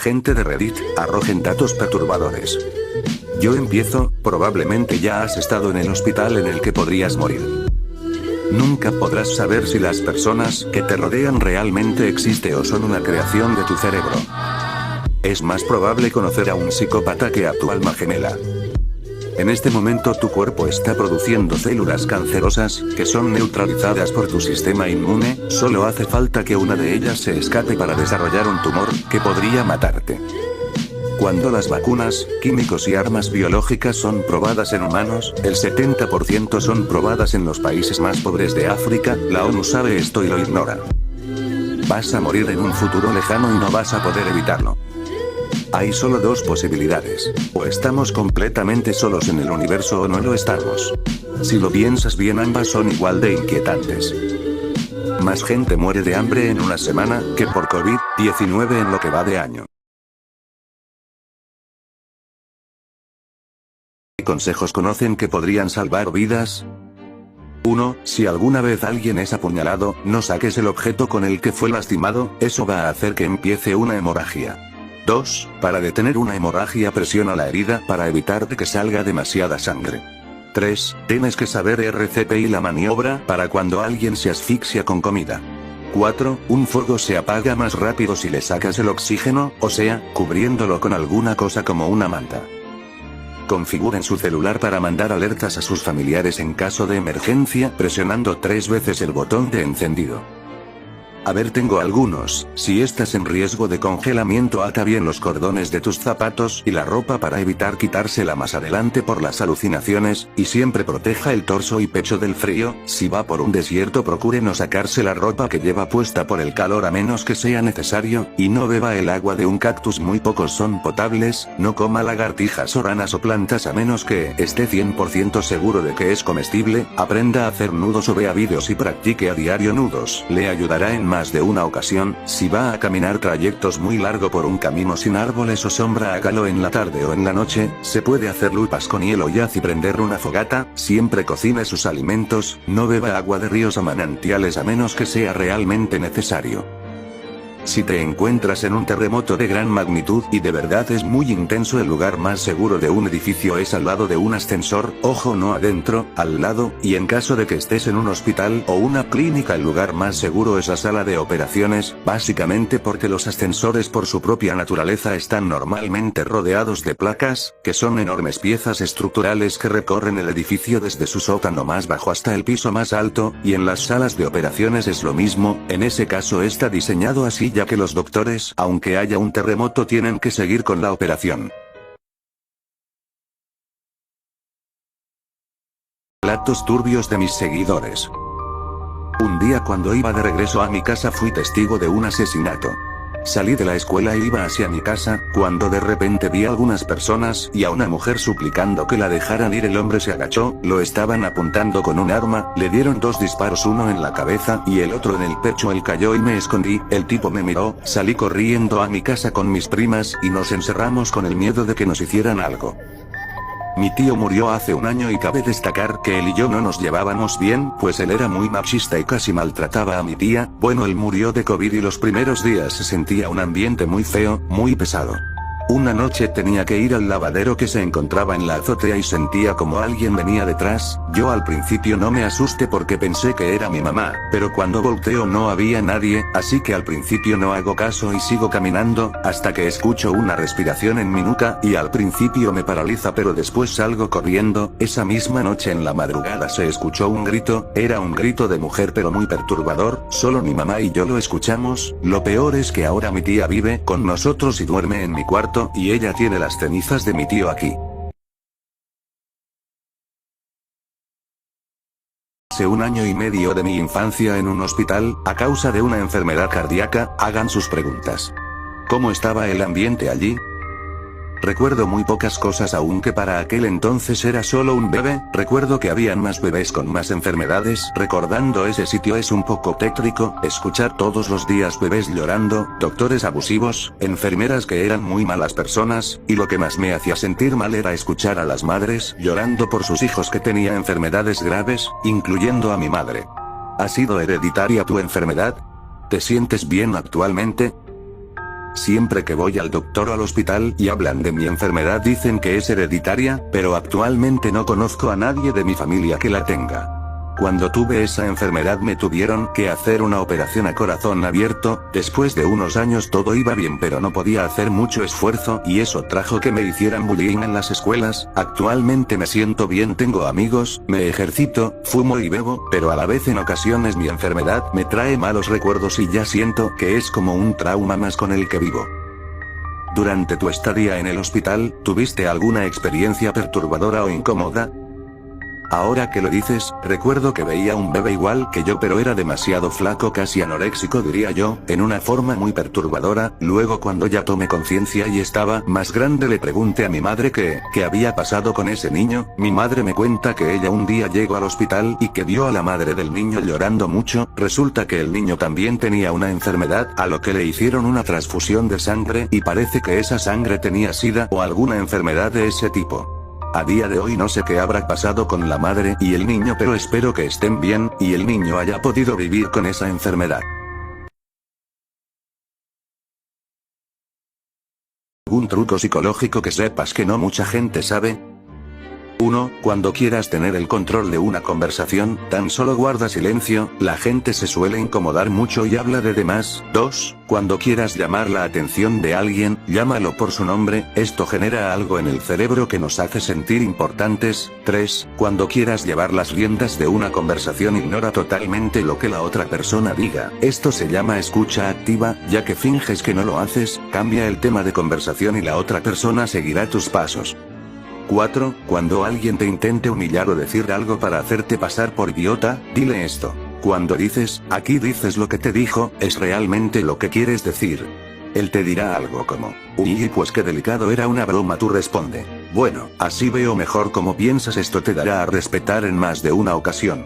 gente de Reddit, arrojen datos perturbadores. Yo empiezo, probablemente ya has estado en el hospital en el que podrías morir. Nunca podrás saber si las personas que te rodean realmente existen o son una creación de tu cerebro. Es más probable conocer a un psicópata que a tu alma gemela. En este momento tu cuerpo está produciendo células cancerosas, que son neutralizadas por tu sistema inmune, solo hace falta que una de ellas se escape para desarrollar un tumor, que podría matarte. Cuando las vacunas, químicos y armas biológicas son probadas en humanos, el 70% son probadas en los países más pobres de África, la ONU sabe esto y lo ignora. Vas a morir en un futuro lejano y no vas a poder evitarlo. Hay solo dos posibilidades: o estamos completamente solos en el universo o no lo estamos. Si lo piensas bien, ambas son igual de inquietantes. Más gente muere de hambre en una semana que por COVID-19 en lo que va de año. ¿Qué consejos conocen que podrían salvar vidas? 1. Si alguna vez alguien es apuñalado, no saques el objeto con el que fue lastimado, eso va a hacer que empiece una hemorragia. 2. Para detener una hemorragia, presiona la herida para evitar que salga demasiada sangre. 3. Tienes que saber RCP y la maniobra para cuando alguien se asfixia con comida. 4. Un fuego se apaga más rápido si le sacas el oxígeno, o sea, cubriéndolo con alguna cosa como una manta. Configuren su celular para mandar alertas a sus familiares en caso de emergencia, presionando 3 veces el botón de encendido. A ver, tengo algunos. Si estás en riesgo de congelamiento, ata bien los cordones de tus zapatos y la ropa para evitar quitársela más adelante por las alucinaciones, y siempre proteja el torso y pecho del frío. Si va por un desierto, procure no sacarse la ropa que lleva puesta por el calor a menos que sea necesario, y no beba el agua de un cactus, muy pocos son potables. No coma lagartijas o ranas o plantas a menos que esté 100% seguro de que es comestible. Aprenda a hacer nudos o vea vídeos y practique a diario nudos. Le ayudará en más de una ocasión. Si va a caminar trayectos muy largos por un camino sin árboles o sombra, hágalo en la tarde o en la noche. Se puede hacer lupas con hielo y haz y prender una fogata. Siempre cocine sus alimentos. No beba agua de ríos o manantiales a menos que sea realmente necesario. Si te encuentras en un terremoto de gran magnitud y de verdad es muy intenso, el lugar más seguro de un edificio es al lado de un ascensor, ojo, no adentro, al lado, y en caso de que estés en un hospital o una clínica, el lugar más seguro es la sala de operaciones, básicamente porque los ascensores por su propia naturaleza están normalmente rodeados de placas, que son enormes piezas estructurales que recorren el edificio desde su sótano más bajo hasta el piso más alto, y en las salas de operaciones es lo mismo. En ese caso está diseñado así, ya que los doctores, aunque haya un terremoto, tienen que seguir con la operación. Relatos turbios de mis seguidores. Un día, cuando iba de regreso a mi casa, fui testigo de un asesinato. Salí de la escuela e iba hacia mi casa, cuando de repente vi a algunas personas y a una mujer suplicando que la dejaran ir. El hombre se agachó, lo estaban apuntando con un arma, le dieron 2 disparos, uno en la cabeza y el otro en el pecho. Él cayó y me escondí. El tipo me miró, salí corriendo a mi casa con mis primas y nos encerramos con el miedo de que nos hicieran algo. Mi tío murió hace un año y cabe destacar que él y yo no nos llevábamos bien, pues él era muy machista y casi maltrataba a mi tía. Bueno, él murió de COVID y los primeros días se sentía un ambiente muy feo, muy pesado. Una noche tenía que ir al lavadero que se encontraba en la azotea y sentía como alguien venía detrás. Yo al principio no me asusté porque pensé que era mi mamá, pero cuando volteo no había nadie, así que al principio no hago caso y sigo caminando, hasta que escucho una respiración en mi nuca, y al principio me paraliza, pero después salgo corriendo. Esa misma noche en la madrugada se escuchó un grito, era un grito de mujer pero muy perturbador, solo mi mamá y yo lo escuchamos. Lo peor es que ahora mi tía vive con nosotros y duerme en mi cuarto, y ella tiene las cenizas de mi tío aquí. Hace 1 año y medio de mi infancia en un hospital, a causa de una enfermedad cardíaca. Hagan sus preguntas. ¿Cómo estaba el ambiente allí? Recuerdo muy pocas cosas, aunque para aquel entonces era solo un bebé. Recuerdo que habían más bebés con más enfermedades. Recordando ese sitio es un poco tétrico, escuchar todos los días bebés llorando, doctores abusivos, enfermeras que eran muy malas personas, y lo que más me hacía sentir mal era escuchar a las madres llorando por sus hijos que tenían enfermedades graves, incluyendo a mi madre. ¿Ha sido hereditaria tu enfermedad? ¿Te sientes bien actualmente? Siempre que voy al doctor o al hospital y hablan de mi enfermedad dicen que es hereditaria, pero actualmente no conozco a nadie de mi familia que la tenga. Cuando tuve esa enfermedad me tuvieron que hacer una operación a corazón abierto, después de unos años todo iba bien pero no podía hacer mucho esfuerzo y eso trajo que me hicieran bullying en las escuelas. Actualmente me siento bien, tengo amigos, me ejercito, fumo y bebo, pero a la vez en ocasiones mi enfermedad me trae malos recuerdos y ya siento que es como un trauma más con el que vivo. Durante tu estadía en el hospital, ¿tuviste alguna experiencia perturbadora o incómoda? Ahora que lo dices, recuerdo que veía un bebé igual que yo pero era demasiado flaco, casi anoréxico diría yo, en una forma muy perturbadora. Luego cuando ya tomé conciencia y estaba más grande le pregunté a mi madre qué había pasado con ese niño. Mi madre me cuenta que ella un día llegó al hospital y que vio a la madre del niño llorando mucho. Resulta que el niño también tenía una enfermedad, a lo que le hicieron una transfusión de sangre y parece que esa sangre tenía SIDA o alguna enfermedad de ese tipo. A día de hoy no sé qué habrá pasado con la madre y el niño, pero espero que estén bien, y el niño haya podido vivir con esa enfermedad. ¿Algún truco psicológico que sepas que no mucha gente sabe? 1. Cuando quieras tener el control de una conversación, tan solo guarda silencio, la gente se suele incomodar mucho y habla de demás. 2. Cuando quieras llamar la atención de alguien, llámalo por su nombre, esto genera algo en el cerebro que nos hace sentir importantes. 3. Cuando quieras llevar las riendas de una conversación, ignora totalmente lo que la otra persona diga. Esto se llama escucha activa, ya que finges que no lo haces, cambia el tema de conversación y la otra persona seguirá tus pasos. 4. Cuando alguien te intente humillar o decir algo para hacerte pasar por idiota, dile esto. Cuando dices, aquí dices lo que te dijo, es realmente lo que quieres decir. Él te dirá algo como, uy, pues qué delicado, era una broma. Tú responde, bueno, así veo mejor cómo piensas, esto te dará a respetar en más de una ocasión.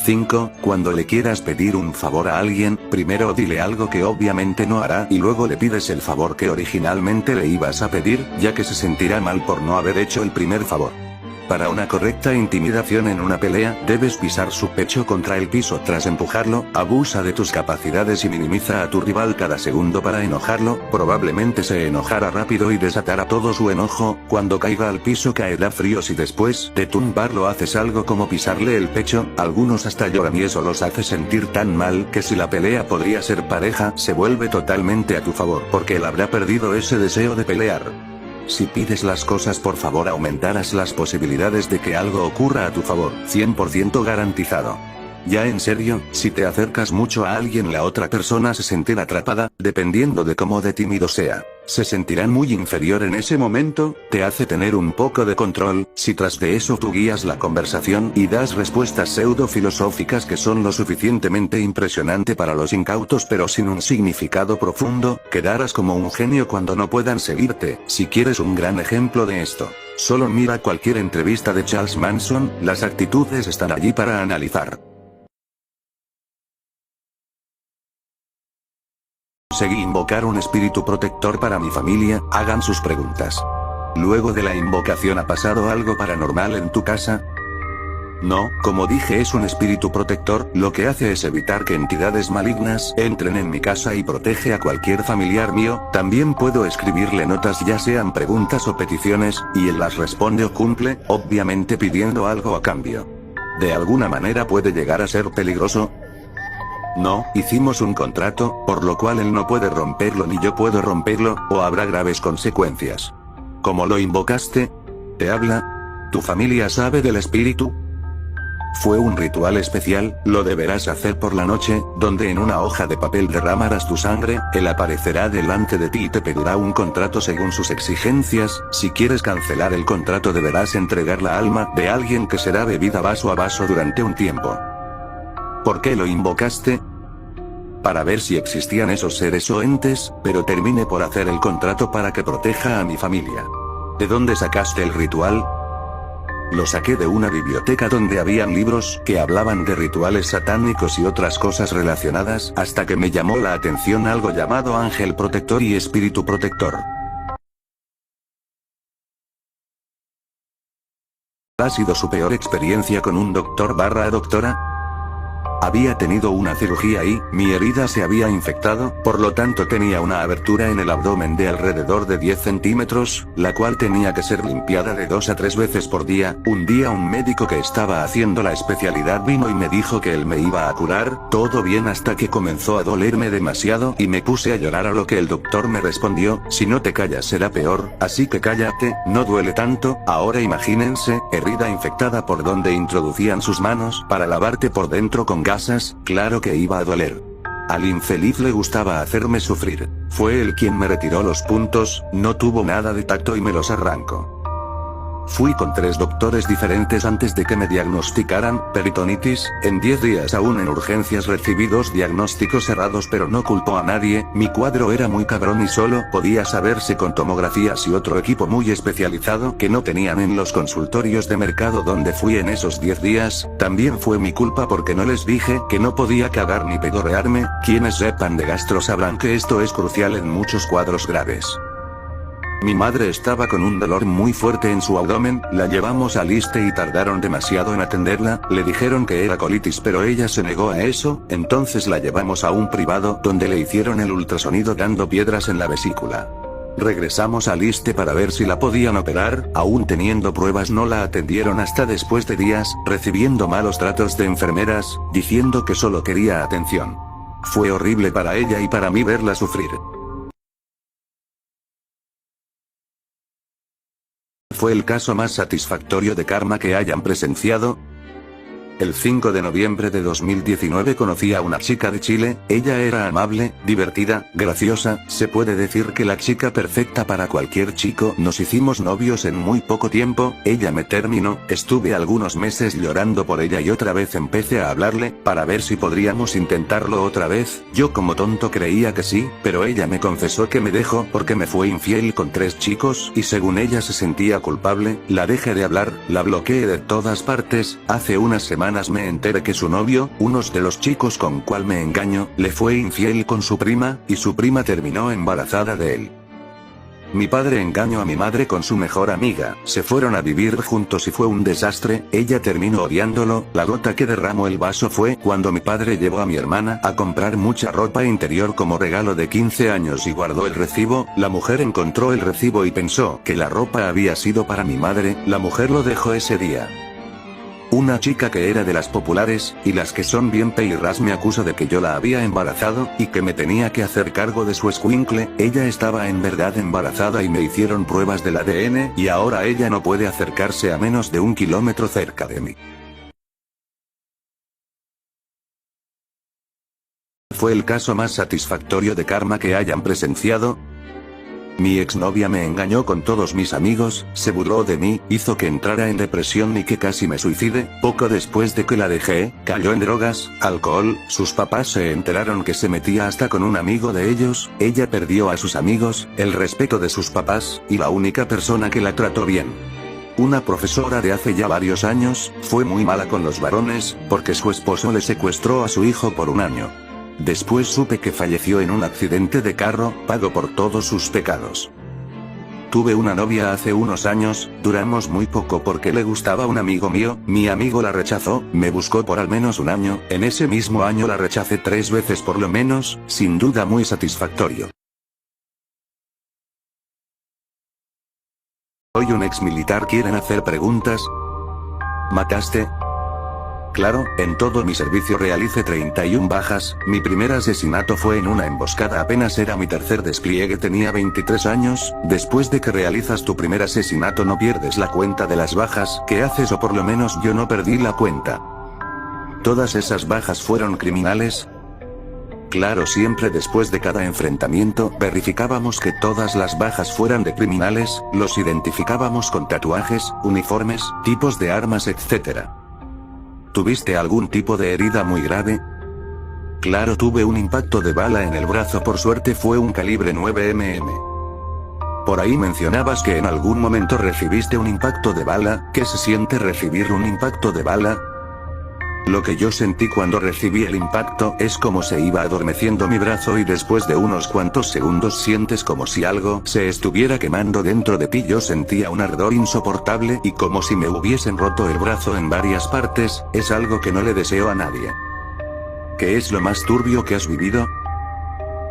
5. Cuando le quieras pedir un favor a alguien, primero dile algo que obviamente no hará y luego le pides el favor que originalmente le ibas a pedir, ya que se sentirá mal por no haber hecho el primer favor. Para una correcta intimidación en una pelea, debes pisar su pecho contra el piso tras empujarlo, abusa de tus capacidades y minimiza a tu rival cada segundo para enojarlo, probablemente se enojará rápido y desatará todo su enojo. Cuando caiga al piso caerá frío si después de tumbarlo haces algo como pisarle el pecho, algunos hasta lloran y eso los hace sentir tan mal que si la pelea podría ser pareja, se vuelve totalmente a tu favor porque él habrá perdido ese deseo de pelear. Si pides las cosas por favor aumentarás las posibilidades de que algo ocurra a tu favor, 100% garantizado. Ya en serio, si te acercas mucho a alguien la otra persona se sentirá atrapada, dependiendo de cómo de tímido sea. Se sentirán muy inferior en ese momento, te hace tener un poco de control, si tras de eso tú guías la conversación y das respuestas pseudo-filosóficas que son lo suficientemente impresionante para los incautos pero sin un significado profundo, quedarás como un genio cuando no puedan seguirte. Si quieres un gran ejemplo de esto, solo mira cualquier entrevista de Charles Manson, las actitudes están allí para analizar. Conseguí invocar un espíritu protector para mi familia, hagan sus preguntas. Luego de la invocación, ¿ha pasado algo paranormal en tu casa? No, como dije, es un espíritu protector, lo que hace es evitar que entidades malignas entren en mi casa y protege a cualquier familiar mío. También puedo escribirle notas ya sean preguntas o peticiones, y él las responde o cumple, obviamente pidiendo algo a cambio. ¿De alguna manera puede llegar a ser peligroso? No, hicimos un contrato, por lo cual él no puede romperlo ni yo puedo romperlo, o habrá graves consecuencias. ¿Cómo lo invocaste? ¿Te habla? ¿Tu familia sabe del espíritu? Fue un ritual especial, lo deberás hacer por la noche, donde en una hoja de papel derramarás tu sangre, él aparecerá delante de ti y te pedirá un contrato según sus exigencias. Si quieres cancelar el contrato deberás entregar la alma de alguien que será bebida vaso a vaso durante un tiempo. ¿Por qué lo invocaste? Para ver si existían esos seres o entes, pero terminé por hacer el contrato para que proteja a mi familia. ¿De dónde sacaste el ritual? Lo saqué de una biblioteca donde habían libros que hablaban de rituales satánicos y otras cosas relacionadas, hasta que me llamó la atención algo llamado ángel protector y espíritu protector. ¿Ha sido su peor experiencia con un doctor/doctora? Había tenido una cirugía y, mi herida se había infectado, por lo tanto tenía una abertura en el abdomen de alrededor de 10 centímetros, la cual tenía que ser limpiada de 2 a 3 veces por día. Un día un médico que estaba haciendo la especialidad vino y me dijo que él me iba a curar, todo bien hasta que comenzó a dolerme demasiado y me puse a llorar, a lo que el doctor me respondió: si no te callas será peor, así que cállate, no duele tanto. Ahora imagínense, herida infectada por donde introducían sus manos para lavarte por dentro con gasas, claro que iba a doler. Al infeliz le gustaba hacerme sufrir. Fue él quien me retiró los puntos, no tuvo nada de tacto y me los arrancó. Fui con 3 doctores diferentes antes de que me diagnosticaran peritonitis. En 10 días aún en urgencias recibí 2 diagnósticos errados, pero no culpo a nadie. Mi cuadro era muy cabrón y solo podía saberse con tomografías y otro equipo muy especializado que no tenían en los consultorios de mercado donde fui en esos 10 días. También fue mi culpa porque no les dije que no podía cagar ni pedorrearme. Quienes sepan de gastro sabrán que esto es crucial en muchos cuadros graves. Mi madre estaba con un dolor muy fuerte en su abdomen, la llevamos al ISSSTE y tardaron demasiado en atenderla, le dijeron que era colitis pero ella se negó a eso, entonces la llevamos a un privado donde le hicieron el ultrasonido dando piedras en la vesícula. Regresamos al ISSSTE para ver si la podían operar, aún teniendo pruebas no la atendieron hasta después de días, recibiendo malos tratos de enfermeras, diciendo que solo quería atención. Fue horrible para ella y para mí verla sufrir. Fue el caso más satisfactorio de karma que hayan presenciado. El 5 de noviembre de 2019 conocí a una chica de Chile, ella era amable, divertida, graciosa, se puede decir que la chica perfecta para cualquier chico. Nos hicimos novios en muy poco tiempo, ella me terminó, estuve algunos meses llorando por ella y otra vez empecé a hablarle, para ver si podríamos intentarlo otra vez. Yo como tonto creía que sí, pero ella me confesó que me dejó porque me fue infiel con 3 chicos y según ella se sentía culpable. La dejé de hablar, la bloqueé de todas partes. Hace unas semanas me enteré que su novio, uno de los chicos con cual me engañó, le fue infiel con su prima, y su prima terminó embarazada de él. Mi padre engañó a mi madre con su mejor amiga, se fueron a vivir juntos y fue un desastre, ella terminó odiándolo. La gota que derramó el vaso fue cuando mi padre llevó a mi hermana a comprar mucha ropa interior como regalo de 15 años y guardó el recibo. La mujer encontró el recibo y pensó que la ropa había sido para mi madre, la mujer lo dejó ese día. Una chica que era de las populares, y las que son bien peirras, me acusó de que yo la había embarazado, y que me tenía que hacer cargo de su escuincle. Ella estaba en verdad embarazada y me hicieron pruebas del ADN, y ahora ella no puede acercarse a menos de 1 kilómetro cerca de mí. Fue el caso más satisfactorio de karma que hayan presenciado. Mi exnovia me engañó con todos mis amigos, se burló de mí, hizo que entrara en depresión y que casi me suicide. Poco después de que la dejé, cayó en drogas, alcohol, sus papás se enteraron que se metía hasta con un amigo de ellos, ella perdió a sus amigos, el respeto de sus papás, y la única persona que la trató bien. Una profesora de hace ya varios años, fue muy mala con los varones, porque su esposo le secuestró a su hijo por 1 año. Después supe que falleció en un accidente de carro, pago por todos sus pecados. Tuve una novia hace unos años, duramos muy poco porque le gustaba un amigo mío, mi amigo la rechazó, me buscó por al menos 1 año, en ese mismo año la rechacé 3 veces por lo menos, sin duda muy satisfactorio. Soy un ex militar, ¿quieren hacer preguntas? ¿Mataste? Claro, en todo mi servicio realicé 31 bajas, mi primer asesinato fue en una emboscada, apenas era mi tercer despliegue, tenía 23 años, después de que realizas tu primer asesinato no pierdes la cuenta de las bajas que haces, o por lo menos yo no perdí la cuenta. ¿Todas esas bajas fueron criminales? Claro, siempre después de cada enfrentamiento, verificábamos que todas las bajas fueran de criminales, los identificábamos con tatuajes, uniformes, tipos de armas, etc. ¿Tuviste algún tipo de herida muy grave? Claro, tuve un impacto de bala en el brazo, por suerte fue un calibre 9 mm. Por ahí mencionabas que en algún momento recibiste un impacto de bala, ¿qué se siente recibir un impacto de bala? Lo que yo sentí cuando recibí el impacto es como se iba adormeciendo mi brazo y después de unos cuantos segundos sientes como si algo se estuviera quemando dentro de ti. Yo sentía un ardor insoportable y como si me hubiesen roto el brazo en varias partes, es algo que no le deseo a nadie. ¿Qué es lo más turbio que has vivido?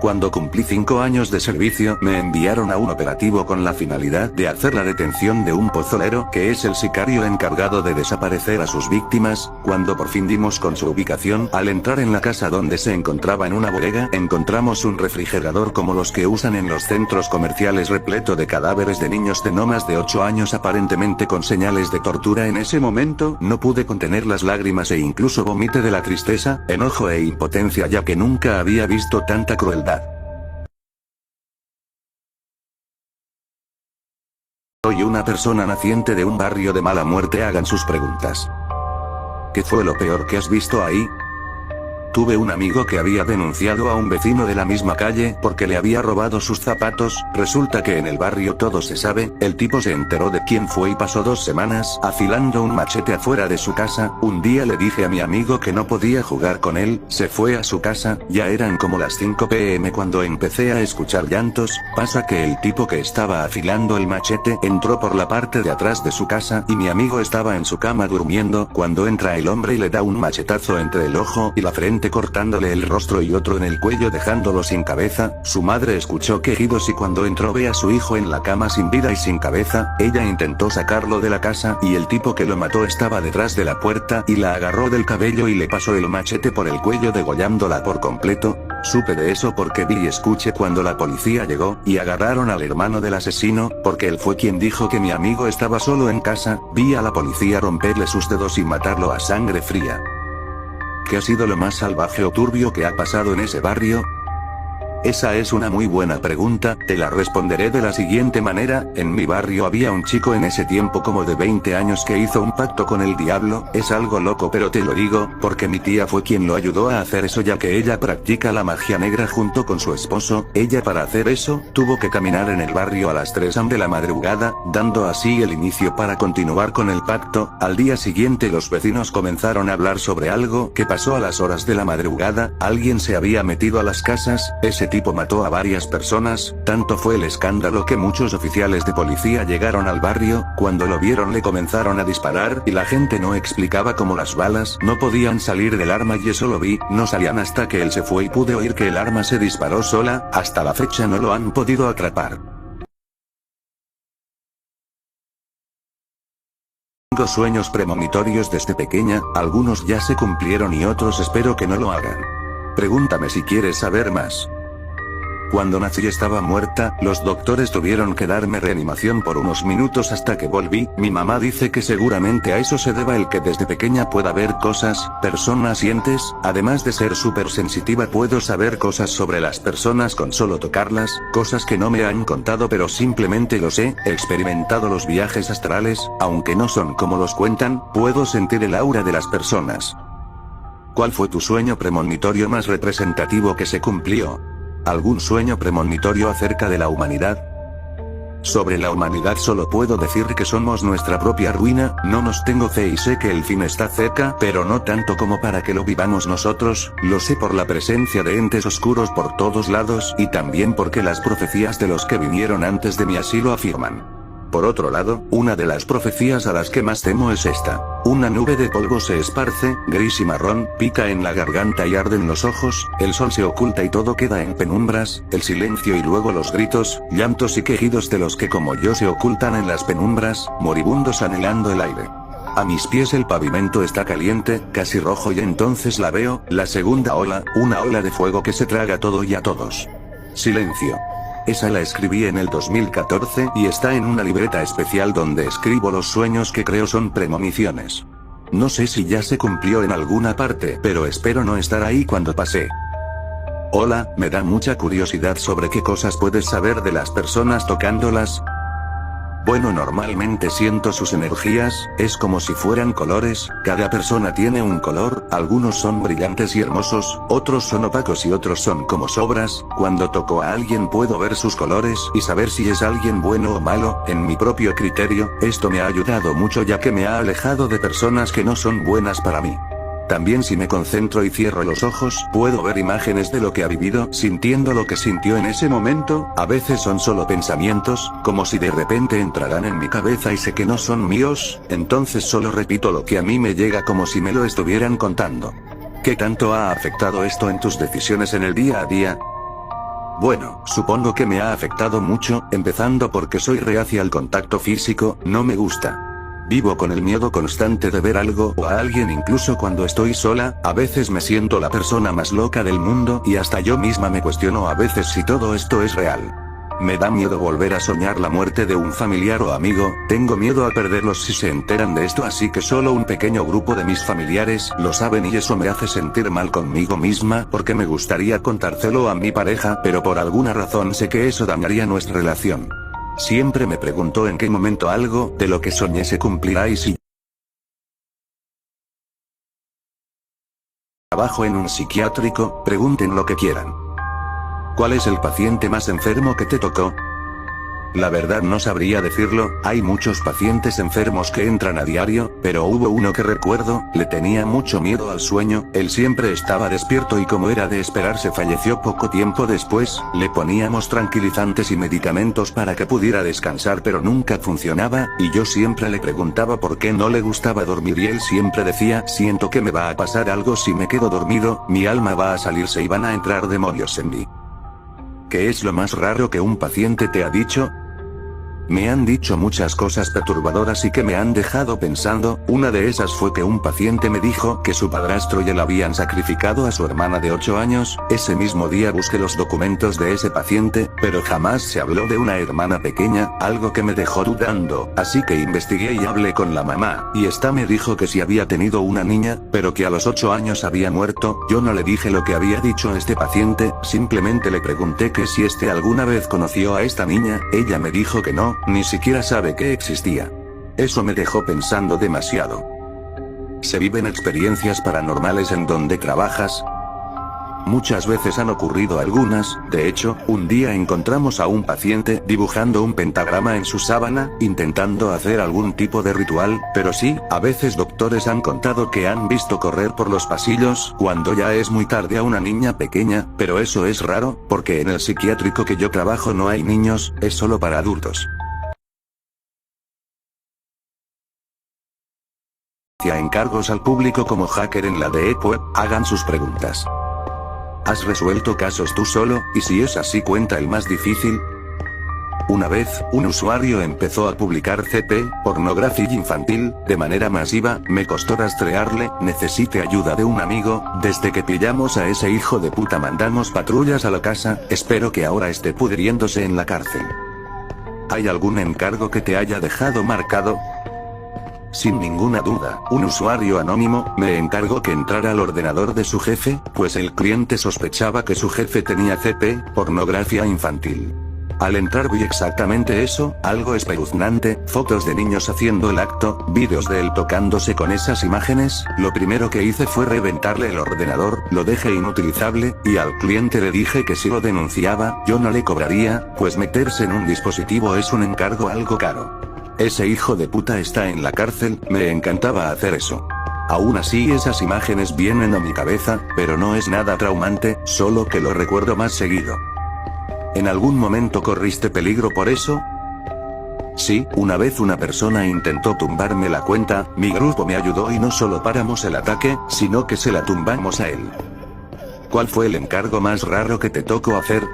Cuando cumplí 5 años de servicio, me enviaron a un operativo con la finalidad de hacer la detención de un pozolero, que es el sicario encargado de desaparecer a sus víctimas. Cuando por fin dimos con su ubicación, al entrar en la casa donde se encontraba en una bodega, encontramos un refrigerador como los que usan en los centros comerciales repleto de cadáveres de niños de no más de 8 años aparentemente con señales de tortura. En ese momento, no pude contener las lágrimas e incluso vomité de la tristeza, enojo e impotencia, ya que nunca había visto tanta crueldad. Soy una persona naciente de un barrio de mala muerte. Hagan sus preguntas. ¿Qué fue lo peor que has visto ahí? Tuve un amigo que había denunciado a un vecino de la misma calle porque le había robado sus zapatos. Resulta que en el barrio todo se sabe. El tipo se enteró de quién fue y pasó 2 semanas afilando un machete afuera de su casa. Un día le dije a mi amigo que no podía jugar con él, se fue a su casa, ya eran como las 5 p.m. cuando empecé a escuchar llantos. Pasa que el tipo que estaba afilando el machete entró por la parte de atrás de su casa y mi amigo estaba en su cama durmiendo cuando entra el hombre y le da un machetazo entre el ojo y la frente, cortándole el rostro y otro en el cuello dejándolo sin cabeza. Su madre escuchó quejidos y cuando entró ve a su hijo en la cama sin vida y sin cabeza. Ella intentó sacarlo de la casa y el tipo que lo mató estaba detrás de la puerta y la agarró del cabello y le pasó el machete por el cuello degollándola por completo. Supe de eso porque vi y escuché cuando la policía llegó y agarraron al hermano del asesino, porque él fue quien dijo que mi amigo estaba solo en casa. Vi a la policía romperle sus dedos y matarlo a sangre fría. ¿Qué ha sido lo más salvaje o turbio que ha pasado en ese barrio? Esa es una muy buena pregunta, te la responderé de la siguiente manera. En mi barrio había un chico en ese tiempo como de 20 años que hizo un pacto con el diablo. Es algo loco, pero te lo digo, porque mi tía fue quien lo ayudó a hacer eso, ya que ella practica la magia negra junto con su esposo. Ella, para hacer eso, tuvo que caminar en el barrio a las 3 am de la madrugada, dando así el inicio para continuar con el pacto. Al día siguiente los vecinos comenzaron a hablar sobre algo que pasó a las horas de la madrugada. Alguien se había metido a las casas. Ese tipo mató a varias personas. Tanto fue el escándalo que muchos oficiales de policía llegaron al barrio. Cuando lo vieron le comenzaron a disparar y la gente no explicaba cómo las balas no podían salir del arma, y eso lo vi, no salían hasta que él se fue y pude oír que el arma se disparó sola. Hasta la fecha no lo han podido atrapar. Tengo sueños premonitorios desde pequeña, algunos ya se cumplieron y otros espero que no lo hagan. Pregúntame si quieres saber más. Cuando nací estaba muerta, los doctores tuvieron que darme reanimación por unos minutos hasta que volví. Mi mamá dice que seguramente a eso se deba el que desde pequeña pueda ver cosas, personas y entes. Además de ser súper sensitiva, puedo saber cosas sobre las personas con solo tocarlas, cosas que no me han contado pero simplemente lo sé. He experimentado los viajes astrales, aunque no son como los cuentan, puedo sentir el aura de las personas. ¿Cuál fue tu sueño premonitorio más representativo que se cumplió? ¿Algún sueño premonitorio acerca de la humanidad? Sobre la humanidad solo puedo decir que somos nuestra propia ruina. No nos tengo fe y sé que el fin está cerca, pero no tanto como para que lo vivamos nosotros. Lo sé por la presencia de entes oscuros por todos lados y también porque las profecías de los que vinieron antes de mí así lo afirman. Por otro lado, una de las profecías a las que más temo es esta. Una nube de polvo se esparce, gris y marrón, pica en la garganta y arde en los ojos, el sol se oculta y todo queda en penumbras, el silencio y luego los gritos, llantos y quejidos de los que como yo se ocultan en las penumbras, moribundos anhelando el aire. A mis pies el pavimento está caliente, casi rojo, y entonces la veo, la segunda ola, una ola de fuego que se traga todo y a todos. Silencio. Esa la escribí en el 2014 y está en una libreta especial donde escribo los sueños que creo son premoniciones. No sé si ya se cumplió en alguna parte, pero espero no estar ahí cuando pase. Hola, me da mucha curiosidad sobre qué cosas puedes saber de las personas tocándolas. Bueno, normalmente siento sus energías, es como si fueran colores, cada persona tiene un color, algunos son brillantes y hermosos, otros son opacos y otros son como sobras. Cuando toco a alguien puedo ver sus colores y saber si es alguien bueno o malo, en mi propio criterio. Esto me ha ayudado mucho ya que me ha alejado de personas que no son buenas para mí. También si me concentro y cierro los ojos, puedo ver imágenes de lo que ha vivido, sintiendo lo que sintió en ese momento. A veces son solo pensamientos, como si de repente entraran en mi cabeza y sé que no son míos, entonces solo repito lo que a mí me llega como si me lo estuvieran contando. ¿Qué tanto ha afectado esto en tus decisiones en el día a día? Bueno, supongo que me ha afectado mucho, empezando porque soy reacia al contacto físico, no me gusta. Vivo con el miedo constante de ver algo o a alguien incluso cuando estoy sola, a veces me siento la persona más loca del mundo y hasta yo misma me cuestiono a veces si todo esto es real. Me da miedo volver a soñar la muerte de un familiar o amigo, tengo miedo a perderlos si se enteran de esto, así que solo un pequeño grupo de mis familiares lo saben y eso me hace sentir mal conmigo misma porque me gustaría contárselo a mi pareja, pero por alguna razón sé que eso dañaría nuestra relación. Siempre me pregunto en qué momento algo de lo que soñé se cumplirá y si trabajo en un psiquiátrico, pregunten lo que quieran. ¿Cuál es el paciente más enfermo que te tocó? La verdad no sabría decirlo, hay muchos pacientes enfermos que entran a diario, pero hubo uno que recuerdo, le tenía mucho miedo al sueño, él siempre estaba despierto y como era de esperarse falleció poco tiempo después, le poníamos tranquilizantes y medicamentos para que pudiera descansar pero nunca funcionaba, y yo siempre le preguntaba por qué no le gustaba dormir y él siempre decía, siento que me va a pasar algo si me quedo dormido, mi alma va a salirse y van a entrar demonios en mí. ¿Qué es lo más raro que un paciente te ha dicho? Me han dicho muchas cosas perturbadoras y que me han dejado pensando, una de esas fue que un paciente me dijo que su padrastro ya le habían sacrificado a su hermana de 8 años, ese mismo día busqué los documentos de ese paciente, pero jamás se habló de una hermana pequeña, algo que me dejó dudando, así que investigué y hablé con la mamá, y esta me dijo que sí había tenido una niña, pero que a los 8 años había muerto, yo no le dije lo que había dicho este paciente, simplemente le pregunté que si alguna vez conoció a esta niña, ella me dijo que no, ni siquiera sabe que existía. Eso me dejó pensando demasiado. ¿Se viven experiencias paranormales en donde trabajas? Muchas veces han ocurrido algunas, de hecho, un día encontramos a un paciente dibujando un pentagrama en su sábana, intentando hacer algún tipo de ritual, pero sí, a veces doctores han contado que han visto correr por los pasillos, cuando ya es muy tarde a una niña pequeña, pero eso es raro, porque en el psiquiátrico que yo trabajo no hay niños, es solo para adultos. Encargos al público como hacker en la Deep Web, hagan sus preguntas. ¿Has resuelto casos tú solo, y si es así cuenta el más difícil? Una vez, un usuario empezó a publicar CP, pornografía infantil, de manera masiva, me costó rastrearle, necesité ayuda de un amigo, desde que pillamos a ese hijo de puta mandamos patrullas a la casa, espero que ahora esté pudriéndose en la cárcel. ¿Hay algún encargo que te haya dejado marcado? Sin ninguna duda, un usuario anónimo me encargó que entrara al ordenador de su jefe, pues el cliente sospechaba que su jefe tenía CP, pornografía infantil. Al entrar vi exactamente eso, algo espeluznante, fotos de niños haciendo el acto, vídeos de él tocándose con esas imágenes, lo primero que hice fue reventarle el ordenador, lo dejé inutilizable, y al cliente le dije que si lo denunciaba, yo no le cobraría, pues meterse en un dispositivo es un encargo algo caro. Ese hijo de puta está en la cárcel, me encantaba hacer eso. Aún así esas imágenes vienen a mi cabeza, pero no es nada traumante, solo que lo recuerdo más seguido. ¿En algún momento corriste peligro por eso? Sí, una vez una persona intentó tumbarme la cuenta, mi grupo me ayudó y no solo paramos el ataque, sino que se la tumbamos a él. ¿Cuál fue el encargo más raro que te tocó hacer?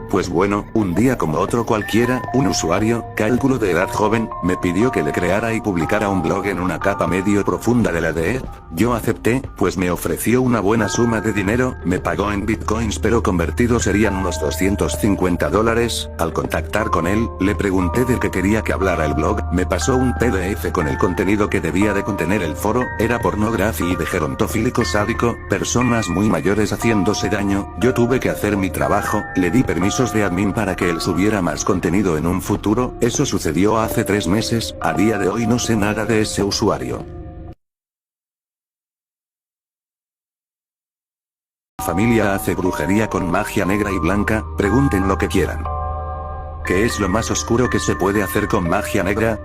Pues bueno, un día como otro cualquiera, un usuario, cálculo de edad joven, me pidió que le creara y publicara un blog en una capa medio profunda de la Deep. Yo acepté, pues me ofreció una buena suma de dinero, me pagó en bitcoins pero convertido serían unos $250. Al contactar con él, le pregunté de qué quería que hablara el blog, me pasó un PDF con el contenido que debía de contener el foro, era pornografía y de gerontofílico sádico, personas muy mayores haciéndose daño, yo tuve que hacer mi trabajo, le di permisos de admin para que él subiera más contenido en un futuro, eso sucedió hace 3 meses, a día de hoy no sé nada de ese usuario. Familia hace brujería con magia negra y blanca, pregunten lo que quieran. ¿Qué es lo más oscuro que se puede hacer con magia negra?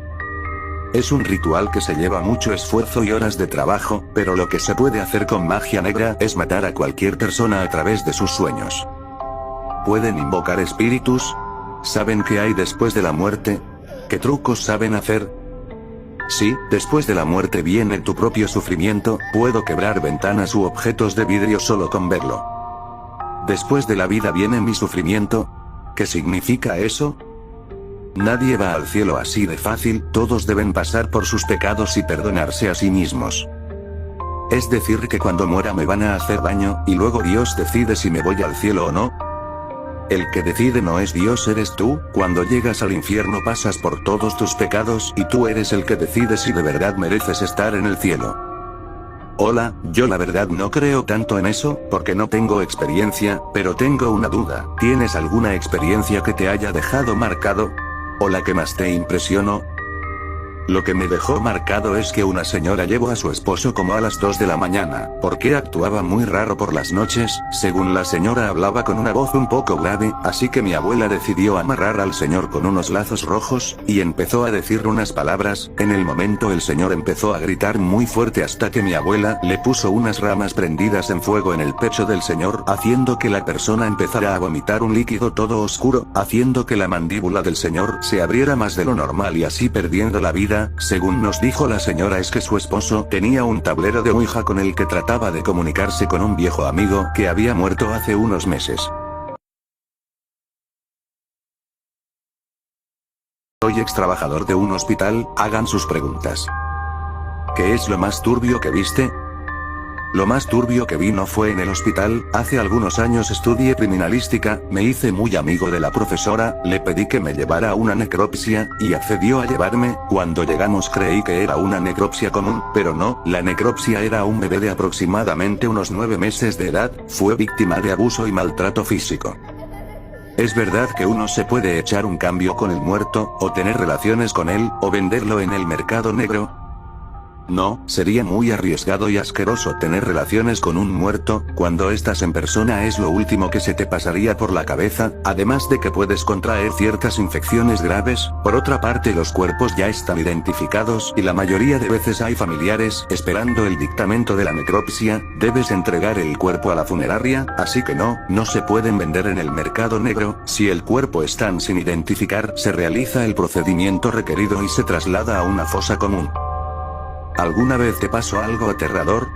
Es un ritual que se lleva mucho esfuerzo y horas de trabajo, pero lo que se puede hacer con magia negra es matar a cualquier persona a través de sus sueños. ¿Pueden invocar espíritus? ¿Saben qué hay después de la muerte? ¿Qué trucos saben hacer? Sí, después de la muerte viene tu propio sufrimiento, puedo quebrar ventanas u objetos de vidrio solo con verlo. Después de la vida viene mi sufrimiento. ¿Qué significa eso? Nadie va al cielo así de fácil, todos deben pasar por sus pecados y perdonarse a sí mismos. Es decir que cuando muera me van a hacer daño, y luego Dios decide si me voy al cielo o no. El que decide no es Dios, eres tú. Cuando llegas al infierno pasas por todos tus pecados y tú eres el que decide si de verdad mereces estar en el cielo. Hola, yo la verdad no creo tanto en eso, porque no tengo experiencia, pero tengo una duda. ¿Tienes alguna experiencia que te haya dejado marcado? ¿O la que más te impresionó? Lo que me dejó marcado es que una señora llevó a su esposo como a las 2 de la mañana, porque actuaba muy raro por las noches, según la señora hablaba con una voz un poco grave, así que mi abuela decidió amarrar al señor con unos lazos rojos, y empezó a decir unas palabras. En el momento el señor empezó a gritar muy fuerte hasta que mi abuela le puso unas ramas prendidas en fuego en el pecho del señor, haciendo que la persona empezara a vomitar un líquido todo oscuro, haciendo que la mandíbula del señor se abriera más de lo normal y así perdiendo la vida. Según nos dijo la señora es que su esposo tenía un tablero de Ouija con el que trataba de comunicarse con un viejo amigo que había muerto hace unos meses. Soy ex trabajador de un hospital, hagan sus preguntas. ¿Qué es lo más turbio que viste? Lo más turbio que vi no fue en el hospital. Hace algunos años estudié criminalística, me hice muy amigo de la profesora, le pedí que me llevara a una necropsia, y accedió a llevarme. Cuando llegamos creí que era una necropsia común, pero no, la necropsia era un bebé de aproximadamente unos 9 meses de edad, fue víctima de abuso y maltrato físico. Es verdad que uno se puede echar un cambio con el muerto, o tener relaciones con él, o venderlo en el mercado negro. No, sería muy arriesgado y asqueroso tener relaciones con un muerto. Cuando estás en persona es lo último que se te pasaría por la cabeza, además de que puedes contraer ciertas infecciones graves. Por otra parte, los cuerpos ya están identificados y la mayoría de veces hay familiares esperando el dictamento de la necropsia. Debes entregar el cuerpo a la funeraria, así que no se pueden vender en el mercado negro. Si el cuerpo está sin identificar, se realiza el procedimiento requerido y se traslada a una fosa común. ¿Alguna vez te pasó algo aterrador?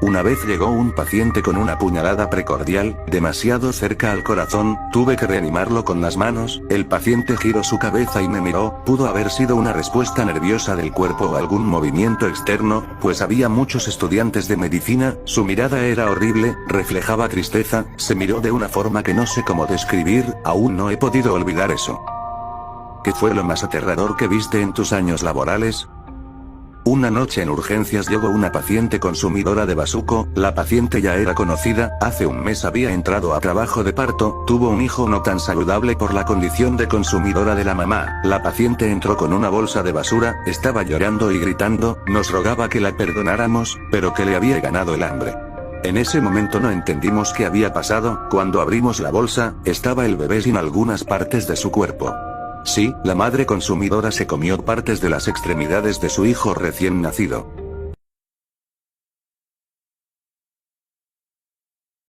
Una vez llegó un paciente con una puñalada precordial, demasiado cerca al corazón, tuve que reanimarlo con las manos. El paciente giró su cabeza y me miró. Pudo haber sido una respuesta nerviosa del cuerpo o algún movimiento externo, pues había muchos estudiantes de medicina. Su mirada era horrible, reflejaba tristeza, se miró de una forma que no sé cómo describir, aún no he podido olvidar eso. ¿Qué fue lo más aterrador que viste en tus años laborales? Una noche en urgencias llegó una paciente consumidora de bazuco. La paciente ya era conocida, hace un mes había entrado a trabajo de parto, tuvo un hijo no tan saludable por la condición de consumidora de la mamá. La paciente entró con una bolsa de basura, estaba llorando y gritando, nos rogaba que la perdonáramos, pero que le había ganado el hambre. En ese momento no entendimos qué había pasado. Cuando abrimos la bolsa, estaba el bebé sin algunas partes de su cuerpo. Sí, la madre consumidora se comió partes de las extremidades de su hijo recién nacido.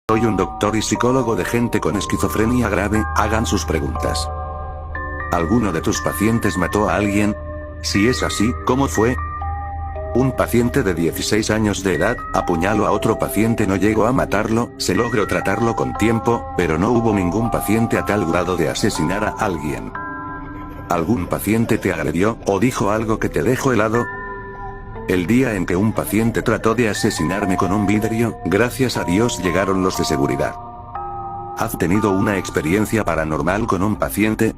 Soy un doctor y psicólogo de gente con esquizofrenia grave, hagan sus preguntas. ¿Alguno de tus pacientes mató a alguien? Si es así, ¿cómo fue? Un paciente de 16 años de edad, apuñaló a otro paciente, no llegó a matarlo, se logró tratarlo con tiempo, pero no hubo ningún paciente a tal grado de asesinar a alguien. ¿Algún paciente te agredió, o dijo algo que te dejó helado? El día en que un paciente trató de asesinarme con un vidrio, gracias a Dios llegaron los de seguridad. ¿Has tenido una experiencia paranormal con un paciente?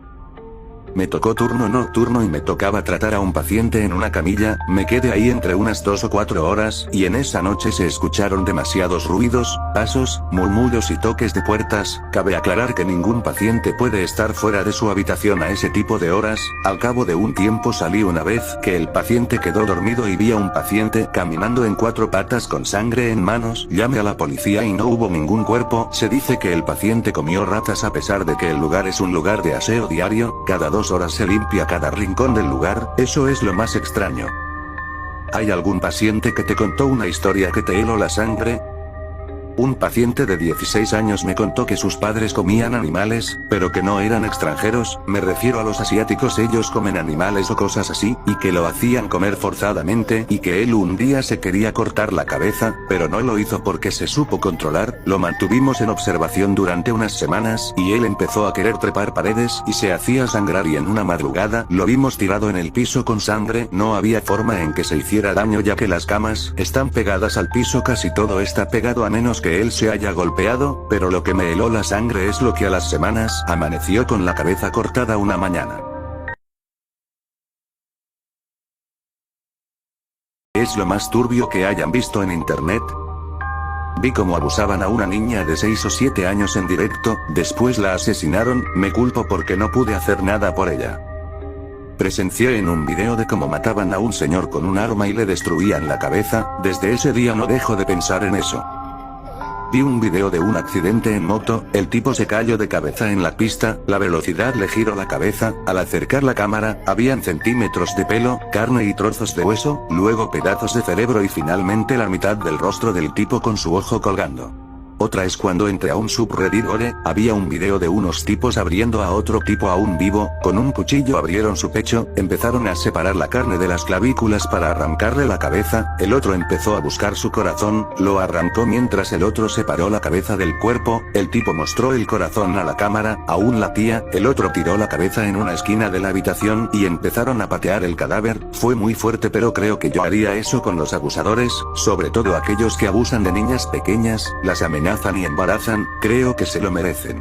Me tocó turno nocturno y me tocaba tratar a un paciente en una camilla, me quedé ahí entre unas 2 o 4 horas, y en esa noche se escucharon demasiados ruidos, pasos, murmullos y toques de puertas. Cabe aclarar que ningún paciente puede estar fuera de su habitación a ese tipo de horas. Al cabo de un tiempo salí una vez que el paciente quedó dormido y vi a un paciente caminando en 4 patas con sangre en manos. Llamé a la policía y no hubo ningún cuerpo. Se dice que el paciente comió ratas a pesar de que el lugar es un lugar de aseo diario, cada 2 horas se limpia cada rincón del lugar. Eso es lo más extraño. ¿Hay algún paciente que te contó una historia que te heló la sangre? Un paciente de 16 años me contó que sus padres comían animales, pero que no eran extranjeros, me refiero a los asiáticos, ellos comen animales o cosas así, y que lo hacían comer forzadamente, y que él un día se quería cortar la cabeza, pero no lo hizo porque se supo controlar. Lo mantuvimos en observación durante unas semanas, y él empezó a querer trepar paredes y se hacía sangrar, y en una madrugada lo vimos tirado en el piso con sangre. No había forma en que se hiciera daño ya que las camas están pegadas al piso, casi todo está pegado a menos que él se haya golpeado, pero lo que me heló la sangre es lo que a las semanas amaneció con la cabeza cortada una mañana. ¿Es lo más turbio que hayan visto en internet? Vi cómo abusaban a una niña de 6 o 7 años en directo, después la asesinaron, me culpo porque no pude hacer nada por ella. Presencié en un video de cómo mataban a un señor con un arma y le destruían la cabeza, desde ese día no dejo de pensar en eso. Vi un video de un accidente en moto, el tipo se cayó de cabeza en la pista, la velocidad le giró la cabeza, al acercar la cámara, habían centímetros de pelo, carne y trozos de hueso, luego pedazos de cerebro y finalmente la mitad del rostro del tipo con su ojo colgando. Otra es cuando entré a un subreddit Gore, había un video de unos tipos abriendo a otro tipo aún vivo, con un cuchillo abrieron su pecho, empezaron a separar la carne de las clavículas para arrancarle la cabeza, el otro empezó a buscar su corazón, lo arrancó mientras el otro separó la cabeza del cuerpo, el tipo mostró el corazón a la cámara, aún latía, el otro tiró la cabeza en una esquina de la habitación y empezaron a patear el cadáver. Fue muy fuerte, pero creo que yo haría eso con los abusadores, sobre todo aquellos que abusan de niñas pequeñas, las amenazan y embarazan, creo que se lo merecen.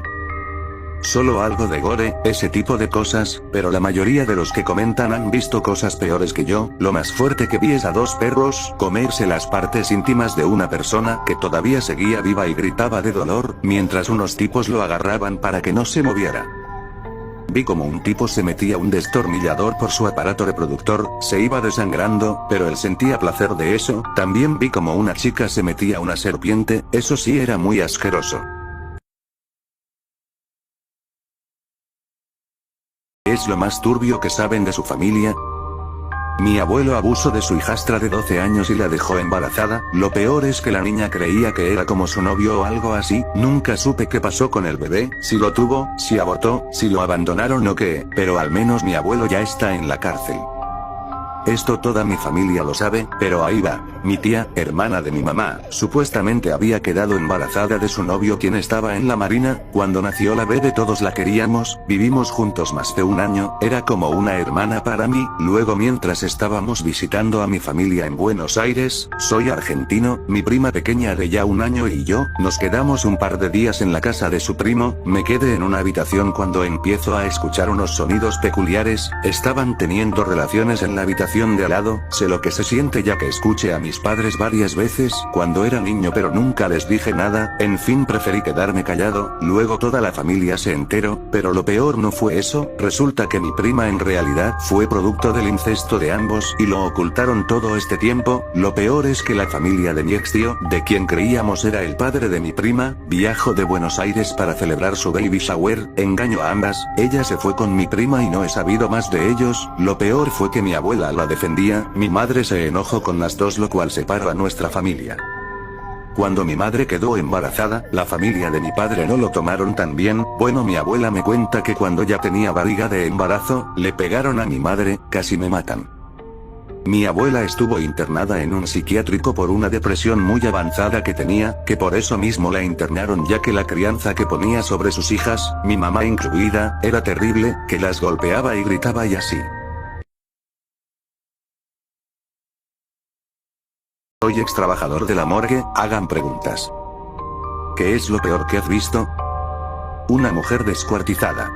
Solo algo de gore, ese tipo de cosas, pero la mayoría de los que comentan han visto cosas peores que yo. Lo más fuerte que vi es a 2 perros comerse las partes íntimas de una persona que todavía seguía viva y gritaba de dolor, mientras unos tipos lo agarraban para que no se moviera. Vi como un tipo se metía un destornillador por su aparato reproductor, se iba desangrando, pero él sentía placer de eso. También vi como una chica se metía una serpiente, eso sí era muy asqueroso. ¿Es lo más turbio que saben de su familia? Mi abuelo abusó de su hijastra de 12 años y la dejó embarazada, lo peor es que la niña creía que era como su novio o algo así, nunca supe qué pasó con el bebé, si lo tuvo, si abortó, si lo abandonaron o qué, pero al menos mi abuelo ya está en la cárcel. Esto toda mi familia lo sabe, pero ahí va. Mi tía, hermana de mi mamá, supuestamente había quedado embarazada de su novio quien estaba en la marina. Cuando nació la bebé todos la queríamos, vivimos juntos más de un año, era como una hermana para mí. Luego mientras estábamos visitando a mi familia en Buenos Aires, soy argentino, mi prima pequeña de ya 1 año y yo, nos quedamos un par de días en la casa de su primo, me quedé en una habitación cuando empiezo a escuchar unos sonidos peculiares, estaban teniendo relaciones en la habitación de al lado, sé lo que se siente ya que escuché a mis padres varias veces, cuando era niño pero nunca les dije nada, en fin preferí quedarme callado, luego toda la familia se enteró, pero lo peor no fue eso, resulta que mi prima en realidad fue producto del incesto de ambos y lo ocultaron todo este tiempo. Lo peor es que la familia de mi ex tío, de quien creíamos era el padre de mi prima, viajó de Buenos Aires para celebrar su baby shower, engañó a ambas, ella se fue con mi prima y no he sabido más de ellos. Lo peor fue que mi abuela la defendía, mi madre se enojó con las dos, lo cual separó a nuestra familia. Cuando mi madre quedó embarazada, la familia de mi padre no lo tomaron tan bien. Bueno, mi abuela me cuenta que cuando ya tenía barriga de embarazo, le pegaron a mi madre, casi me matan. Mi abuela estuvo internada en un psiquiátrico por una depresión muy avanzada que tenía, que por eso mismo la internaron ya que la crianza que ponía sobre sus hijas, mi mamá incluida, era terrible, que las golpeaba y gritaba y así. Soy ex trabajador de la morgue, hagan preguntas. ¿Qué es lo peor que has visto? Una mujer descuartizada.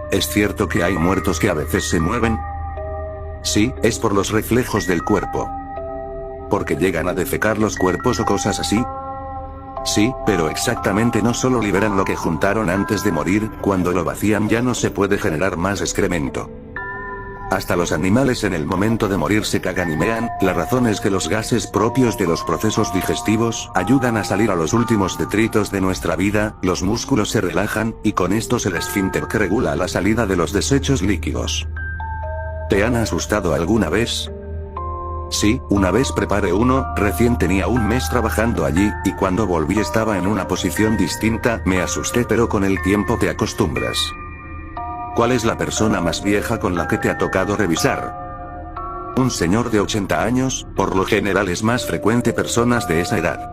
¿Es cierto que hay muertos que a veces se mueven? Sí, es por los reflejos del cuerpo. ¿Porque llegan a defecar los cuerpos o cosas así? Sí, pero exactamente no solo liberan lo que juntaron antes de morir, cuando lo vacían ya no se puede generar más excremento. Hasta los animales en el momento de morir se cagan y mean, la razón es que los gases propios de los procesos digestivos ayudan a salir a los últimos detritos de nuestra vida, los músculos se relajan, y con estos el esfínter que regula la salida de los desechos líquidos. ¿Te han asustado alguna vez? Sí, una vez preparé uno, recién tenía un mes trabajando allí, y cuando volví estaba en una posición distinta, me asusté pero con el tiempo te acostumbras. ¿Cuál es la persona más vieja con la que te ha tocado revisar? Un señor de 80 años, por lo general es más frecuente personas de esa edad.